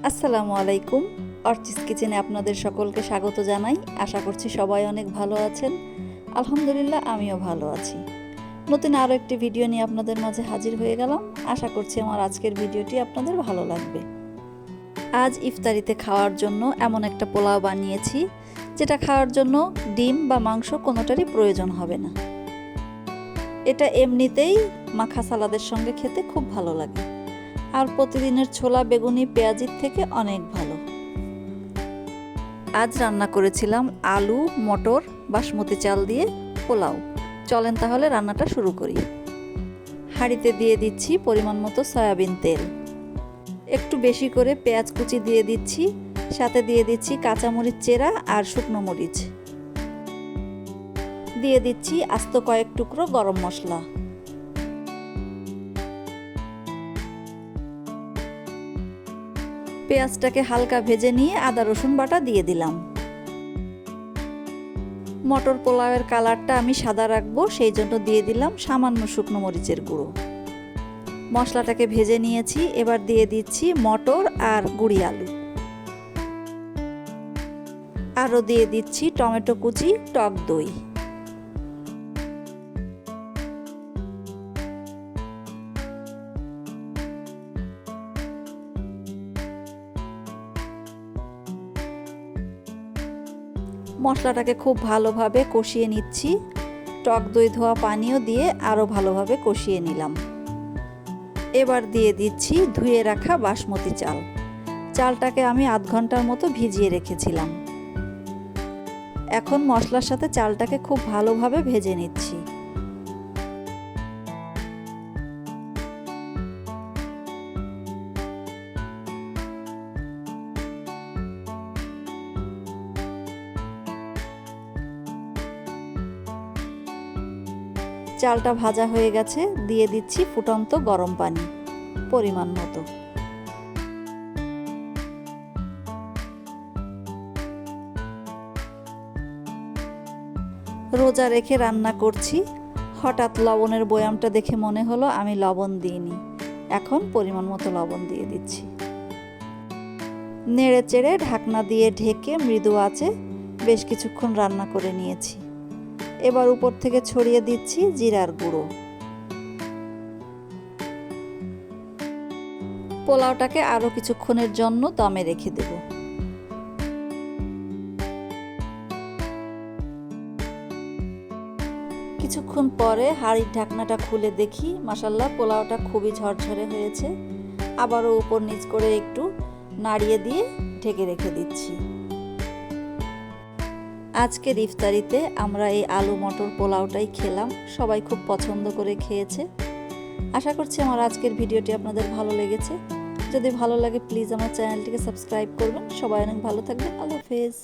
আসসালামু আলাইকুম। অর্চিস কিচেনে আপনাদের সকলকে স্বাগত জানাই। আশা করছি সবাই অনেক ভালো আছেন। আলহামদুলিল্লাহ আমিও ভালো আছি। নতুন আরও একটি ভিডিও নিয়ে আপনাদের মাঝে হাজির হয়ে গেলাম। আশা করছি আমার আজকের ভিডিওটি আপনাদের ভালো লাগবে। আজ ইফতারিতে খাওয়ার জন্য এমন একটা পোলাও বানিয়েছি যেটা খাওয়ার জন্য ডিম বা মাংস কোনোটারই প্রয়োজন হবে না। এটা এমনিতেই মাখা সালাদের সঙ্গে খেতে খুব ভালো লাগে, আর প্রতিদিনের ছোলা বেগুনি পেঁয়াজির থেকে অনেক ভালো। আজ রান্না করেছিলাম আলু মটর বাসমতি চাল দিয়ে পোলাও। চলেন তাহলে রান্নাটা শুরু করি। হাঁড়িতে দিয়ে দিচ্ছি পরিমাণ মতো সয়াবিন তেল, একটু বেশি করে পেঁয়াজ কুচি দিয়ে দিচ্ছি, সাথে দিয়ে দিচ্ছি কাঁচামরিচ চেরা আর শুকনো মরিচ, দিয়ে দিচ্ছি আস্ত কয়েক টুকরো গরম মশলা। পেঁয়াজটাকে হালকা ভেজে নিয়ে আদা রসুন বাটা দিয়ে দিলাম। মটর পোলাওয়ের কালারটা আমি সাদা রাখবো, সেই জন্য দিয়ে দিলাম সামান্য শুকনো মরিচের গুঁড়ো। মশলাটাকে ভেজে নিয়েছি, এবার দিয়ে দিচ্ছি মটর আর গুঁড়ি আলু। আরও দিয়ে দিচ্ছি টমেটো কুচি, টক দই। মশলাটাকে খুব ভালোভাবে কষিয়ে নিচ্ছি। টক দই ধোয়া পানিও দিয়ে আরও ভালোভাবে কষিয়ে নিলাম। এবার দিয়ে দিচ্ছি ধুয়ে রাখা বাসমতি চাল। চালটাকে আমি আধ ঘন্টার মতো ভিজিয়ে রেখেছিলাম। এখন মশলার সাথে চালটাকে খুব ভালোভাবে ভেজে নিচ্ছি। চালটা ভাজা হয়ে গেছে, দিয়ে দিচ্ছি ফুটন্ত গরম পানি পরিমাণ মতো। রোজা রেখে রান্না করছি, হঠাৎ লবণের বয়ামটা দেখে মনে হলো আমি লবণ দিইনি। এখন পরিমাণ মতো লবণ দিয়ে দিচ্ছি। নেড়ে চেড়ে ঢাকনা দিয়ে ঢেকে মৃদু আঁচে বেশ কিছুক্ষণ রান্না করে নিয়েছি। এবার উপর থেকে ছড়িয়ে দিচ্ছি জিরার গুঁড়ো। পোলাওটাকে আরও কিছুক্ষণের জন্য দমে রেখে দেব। কিছুক্ষণ পরে হাঁড়ির ঢাকনাটা খুলে দেখি মাশাআল্লাহ পোলাওটা খুবই ঝরঝরে হয়েছে। আবারও উপর নিচ করে একটু নাড়িয়ে দিয়ে ঢেকে রেখে দিচ্ছি। আজকের ইফতারিতে আমরা এই আলু মটর পোলাওটাই খেলাম, সবাই খুব পছন্দ করে খেয়েছে। আশা করছি আমার আজকের ভিডিওটি আপনাদের ভালো লেগেছে। যদি ভালো লাগে প্লিজ আমার চ্যানেলটিকে সাবস্ক্রাইব করবেন। সবাই অনেক ভালো থাকবেন। আল্লাহ হাফেজ।